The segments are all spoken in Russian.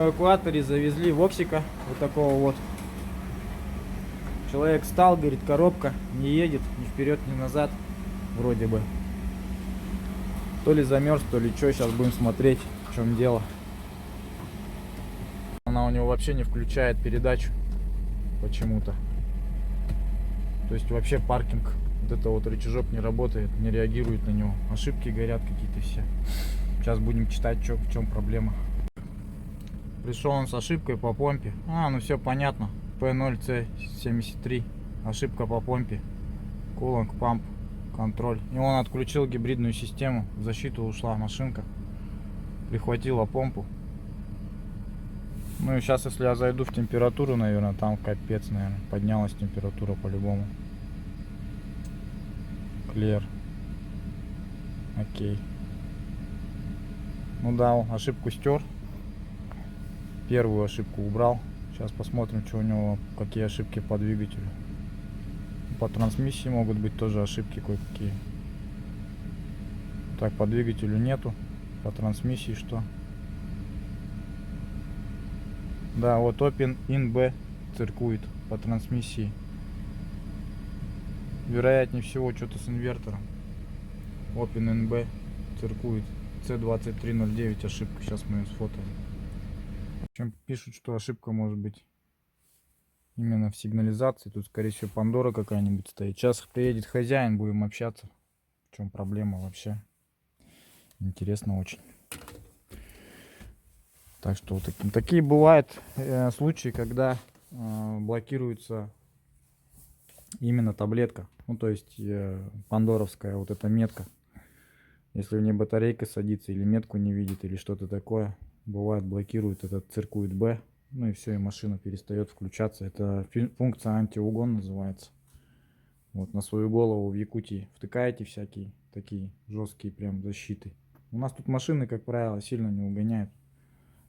В эвакуаторе завезли воксика, вот такого вот. Человек встал, говорит, коробка не едет ни вперед, ни назад, вроде бы. То ли замерз, то ли что, сейчас будем смотреть, в чем дело. Она у него вообще не включает передачу почему-то. То есть вообще паркинг, вот это вот рычажок не работает, не реагирует на него. Ошибки горят какие-то все. Сейчас будем читать, в чем проблема. Пришел он с ошибкой по помпе. Ну все понятно. P0C73. Ошибка по помпе. Coolant Pump контроль. И он отключил гибридную систему. В защиту ушла машинка. Прихватила помпу. Ну и сейчас, если я зайду в температуру, наверное, там капец, наверное. Поднялась температура по-любому. Clear. Окей. Ну да, ошибку стер. Первую ошибку убрал. Сейчас посмотрим, что у него, какие ошибки по двигателю. По трансмиссии могут быть тоже ошибки кое-какие. Так, по двигателю нету. По трансмиссии что? Да, вот Open in B циркует по трансмиссии. Вероятнее всего что-то с инвертором. Open in B циркует. C2309 ошибка. Сейчас мы ее сфотаем. В общем, пишут, что ошибка может быть именно в сигнализации. Тут, скорее всего, Пандора какая-нибудь стоит. Сейчас приедет хозяин, будем общаться. В чем проблема вообще? Интересно очень. Так что вот такие бывают случаи, когда блокируется именно таблетка. Ну, то есть пандоровская вот эта метка. Если в ней батарейка садится или метку не видит, или что-то такое, бывает блокирует этот циркуит B. Ну и все, и машина перестает включаться. Это функция антиугон называется. Вот на свою голову в Якутии втыкаете всякие такие жесткие прям защиты. У нас тут машины, как правило, сильно не угоняют.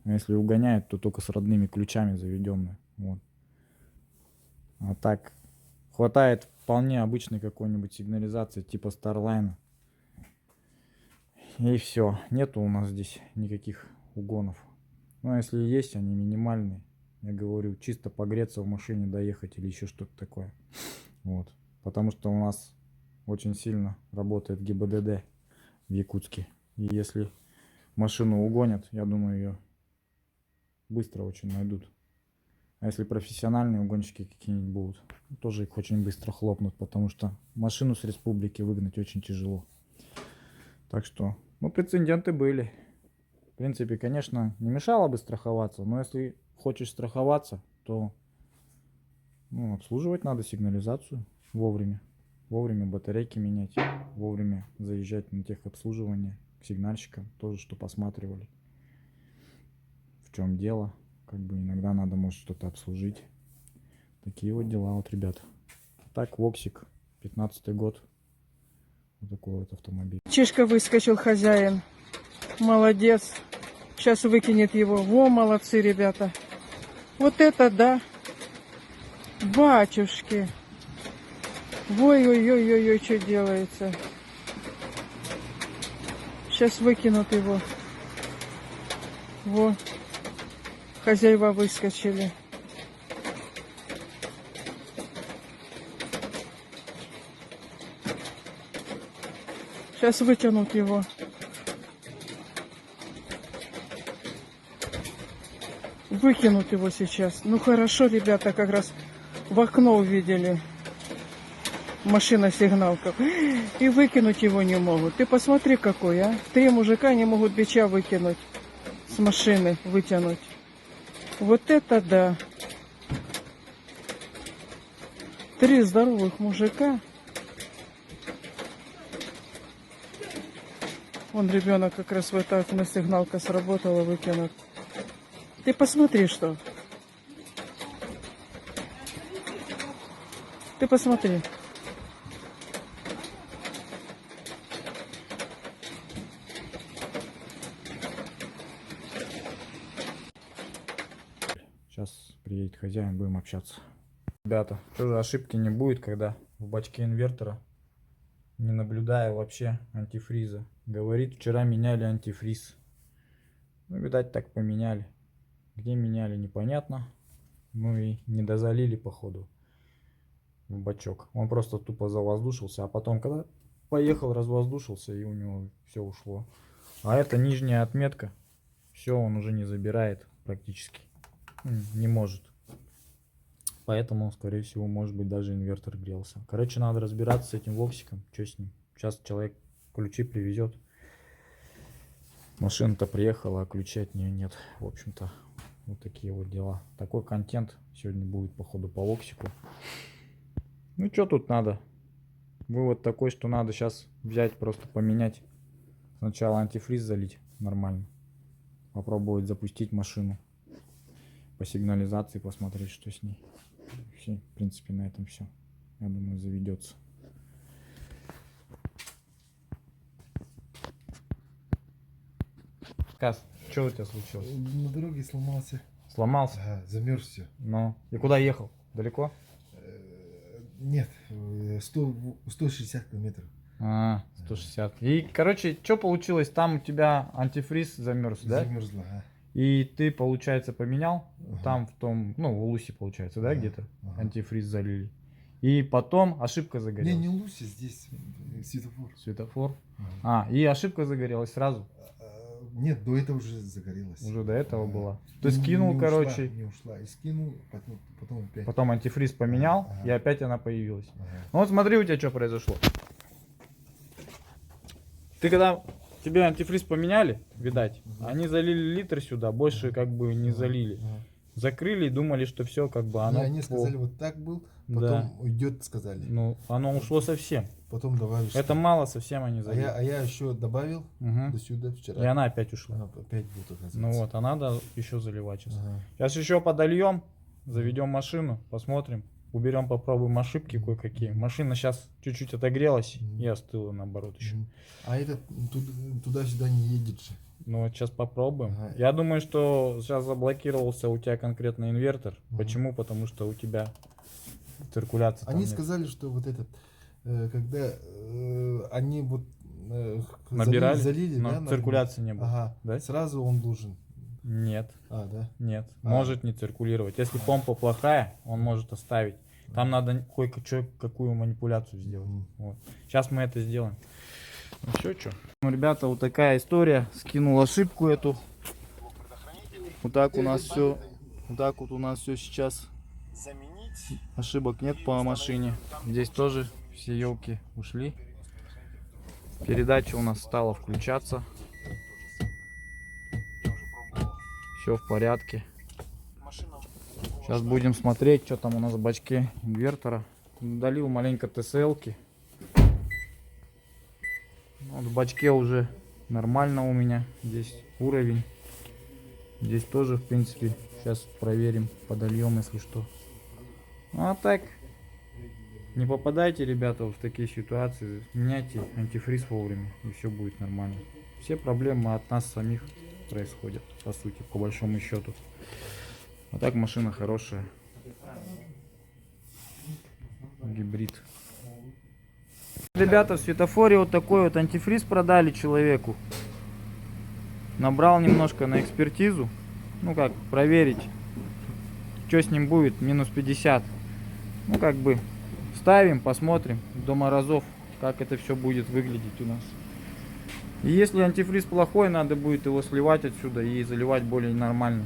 А если угоняют, то только с родными ключами заведенные. Вот. А так хватает вполне обычной какой-нибудь сигнализации типа Starline. И все. Нету у нас здесь никаких угонов. Ну а если есть, они минимальные. Я говорю, чисто погреться в машине, доехать или еще что-то такое. Вот. Потому что у нас очень сильно работает ГИБДД в Якутске. И если машину угонят, я думаю, ее быстро очень найдут. А если профессиональные угонщики какие-нибудь будут, тоже их очень быстро хлопнут, потому что машину с республики выгнать очень тяжело. Так что, ну, прецеденты были. В принципе, конечно, не мешало бы страховаться, но если хочешь страховаться, то обслуживать надо сигнализацию вовремя. Вовремя батарейки менять, вовремя заезжать на техобслуживание к сигнальщикам, тоже что посматривали, в чем дело. Как бы иногда надо, может, что-то обслужить. Такие вот дела, вот, ребята. Так, Воксик, 15-й год. Вот такой вот автомобиль. Чешка выскочил, хозяин. Молодец. Сейчас выкинет его. Во, молодцы, ребята. Вот это да. Батюшки. Ой-ой-ой-ой-ой, что делается. Сейчас выкинут его. Во. Хозяева выскочили. Сейчас вытянут его. Выкинут его сейчас. Ну хорошо, ребята, как раз в окно увидели. Машина-сигналка. И выкинуть его не могут. Ты посмотри, какой, а. 3 мужика не могут бича выкинуть. С машины вытянуть. Вот это да. 3 здоровых мужика. Вон ребенок как раз в это окно, сигналка сработала, выкинут. Ты посмотри, что. Ты посмотри. Сейчас приедет хозяин, будем общаться. Ребята, тоже ошибки не будет, когда в бачке инвертора, не наблюдая вообще антифриза, говорит, вчера меняли антифриз. Ну, видать, так поменяли. Где меняли, непонятно. Ну и не дозалили, походу, в бачок. Он просто тупо завоздушился, а потом, когда поехал, развоздушился, и у него все ушло. А это нижняя отметка. Все, он уже не забирает практически. Не может. Поэтому, скорее всего, может быть, даже инвертор грелся. Короче, надо разбираться с этим воксиком. Что с ним? Сейчас человек ключи привезет. Машина-то приехала, а ключей от нее нет. В общем-то, вот такие вот дела. Такой контент сегодня будет, походу, по воксику. Ну, что тут надо? Вывод такой, что надо сейчас взять, просто поменять. Сначала антифриз залить нормально. Попробовать запустить машину. По сигнализации посмотреть, что с ней. Все, в принципе, на этом все. Я думаю, заведется. Кас, что у тебя случилось? На дороге сломался. Сломался? Ага, замерз все. Ну, и куда ехал? Далеко? Нет, 160 километров. 160. И, короче, что получилось? Там у тебя антифриз замерз, да? Замерзла, ага. И ты, получается, поменял? Ага. Там в том, ну, в Улусе, получается, да, Ага, где-то? ага. Антифриз залили. И потом ошибка загорелась. Не Луси, здесь светофор. Светофор. Ага. И ошибка загорелась сразу. Нет, до этого уже загорелась. Уже до этого Ага. была. Ты скинул, короче. Не ушла. И скинул, потом опять. Потом антифриз поменял, Ага. и опять она появилась. Ага. Ну вот смотри, у тебя что произошло. Ты когда тебе антифриз поменяли, видать, они залили литр сюда, больше как бы не залили. Ага. Закрыли и думали, что все как бы оно. Не, они сказали, вот так был, потом Да. уйдет, сказали. Ну, оно ушло совсем. Потом добавишь. Это мало совсем они А залили. я еще добавил Мгм. до сюда вчера. И она опять ушла. Она опять будет оказывается. Ну вот, а надо еще заливать сейчас. Ага. Сейчас еще подольем, заведем машину, посмотрим. Уберем, попробуем ошибки кое-какие. Машина сейчас чуть-чуть отогрелась и остыла наоборот еще. Мгм. А этот туда-сюда не едет же. Ну вот сейчас попробуем. Ага. Я думаю, что сейчас заблокировался у тебя конкретно инвертор. Мгм. Почему? Потому что у тебя циркуляция. там Они нет. сказали, что вот этот, когда они вот Набирали, залили, но да, циркуляции не было. Ага, Да? сразу он должен. Нет, Да. нет. А. Может не циркулировать. Если помпа плохая, он может оставить. Там надо кое-какую манипуляцию сделать. Мгм. Вот. Сейчас мы это сделаем. Ну все, что. Ну, ребята, вот такая история. Скинул ошибку эту. Вот так у нас все. Вот так вот у нас все сейчас. Ошибок нет по машине. Здесь тоже все елки ушли. Передача у нас стала включаться. Все в порядке. Сейчас будем смотреть, что там у нас в бачке инвертора. Долил маленько ТСЛ-ки. Вот в бачке уже нормально у меня. Здесь уровень. Здесь тоже, в принципе, сейчас проверим, подольем, если что. Ну а так, не попадайте, ребята, в такие ситуации. Меняйте антифриз вовремя, и все будет нормально. Все проблемы от нас самих происходят, по сути, по большому счету. А так машина хорошая. Гибрид. Ребята, в светофоре вот такой вот антифриз продали человеку. Набрал немножко на экспертизу. Ну как, проверить, что с ним будет, минус 50. Ну как бы, ставим, посмотрим до морозов, как это все будет выглядеть у нас. И если антифриз плохой, надо будет его сливать отсюда и заливать более нормально.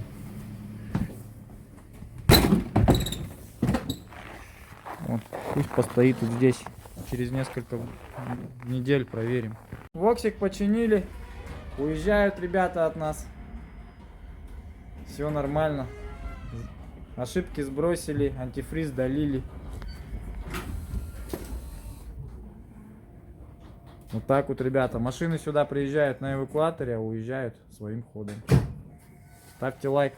Вот, пусть постоит вот здесь. Через несколько недель проверим. Воксик починили. Уезжают ребята от нас. Все нормально. Ошибки сбросили, антифриз долили. Вот так вот, ребята. Машины сюда приезжают на эвакуаторе, а уезжают своим ходом. Ставьте лайк.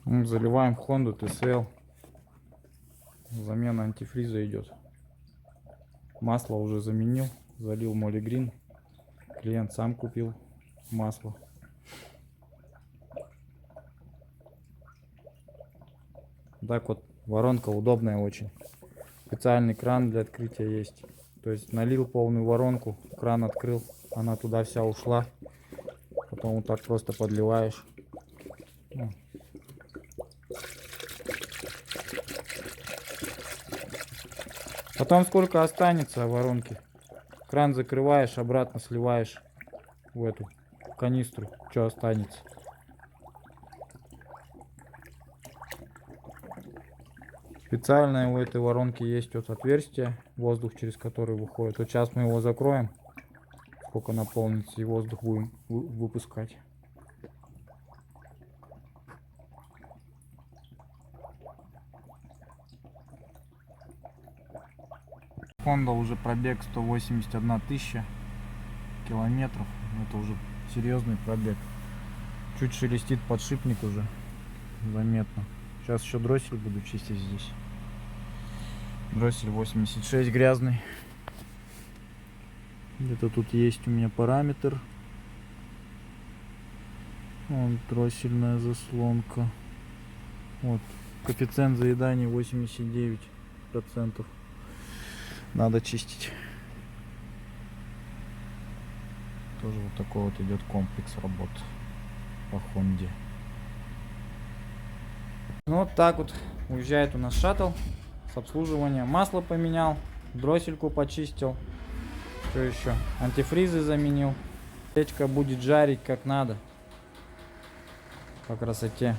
Заливаем Honda TSL. Замена антифриза идет. Масло уже заменил. Залил Moligrin. Клиент сам купил масло. Так вот, воронка удобная очень. специальный кран для открытия есть. То есть налил полную воронку, кран открыл, она туда вся ушла. Потом вот так просто подливаешь. Потом сколько останется воронки, кран закрываешь, обратно сливаешь в эту канистру, что останется. Специальное у этой воронки есть вот отверстие, воздух через который выходит. Вот сейчас мы его закроем, сколько наполнится, и воздух будем выпускать. Honda уже пробег 181 тысяча километров. Это уже серьезный пробег. Чуть шелестит подшипник уже заметно. Сейчас еще дроссель буду чистить здесь. Дроссель 86 грязный. Где-то тут есть у меня параметр. Вот дроссельная заслонка. Вот коэффициент заедания 89%. Надо чистить. Тоже вот такой вот идет комплекс работ по Хонде. Ну вот так вот уезжает у нас шаттл с обслуживания. Масло поменял, дроссельку почистил. Что еще? Антифризы заменил. Печка будет жарить как надо. По красоте.